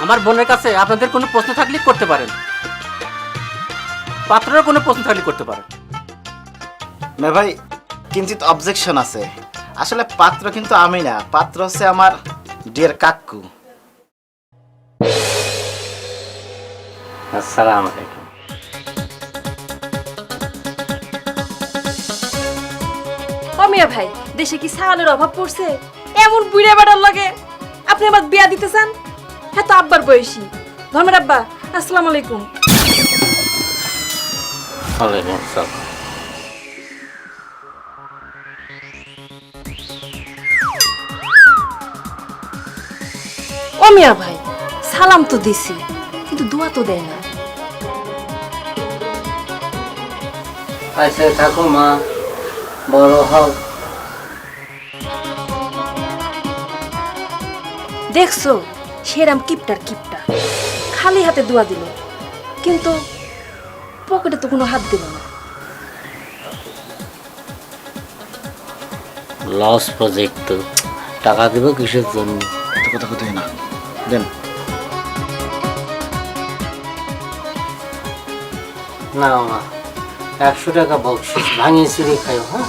আমার বোনের কাছে আপনাদের কোনো প্রশ্ন থাকলে করতে পারেন, পাত্রের কোনো প্রশ্ন থাকলে করতে পারেন। না ভাই, কিঞ্চিত অবজেকশন আছে। আসলে পাত্র কিন্তু আমি না, পাত্র হচ্ছে আমার ডিয়ার কাকু। আসসালামু আলাইকুম। অমিয়া ভাই, দেশে কি চালের অভাব পড়ছে? এমন বুড়ে বেড়ার লাগে আপনি আমার বিয়া দিতে চান? হ্যাঁ তো আব্বার বয়সী। ধর্মের আব্বা, আসসালামু আলাইকুম। ওয়ালাইকুম আসসালাম। অমিয়া ভাই, সালাম তো দিছি কিন্তু দোয়া তো দেয় না। আচ্ছা থাকো মা, বড় হও। দেখছো, সেরাম কিপটার কিপটা খালি হাতে দোয়া দিল, কিন্তু পকেটে তো কোনো হাত দিল না। লস প্রজেক্ট তো, টাকা দেব কিসের জন্য? এত কথা কোথায় না, দেন। না মা, 100 টাকা বকশিস, ভাঙিয়ে চুরি খাও। হ্যাঁ,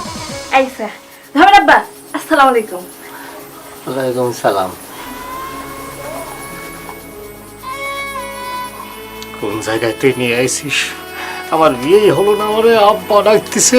আইসা ধর্মের আব্বা, আসসালামু আলাইকুম। ওয়ালাইকুম সালাম। কোন জায়গায় তুই নিয়ে আইছিস? আমার বিয়েই হলো না, আমারে আব্বা ডাকতেছে।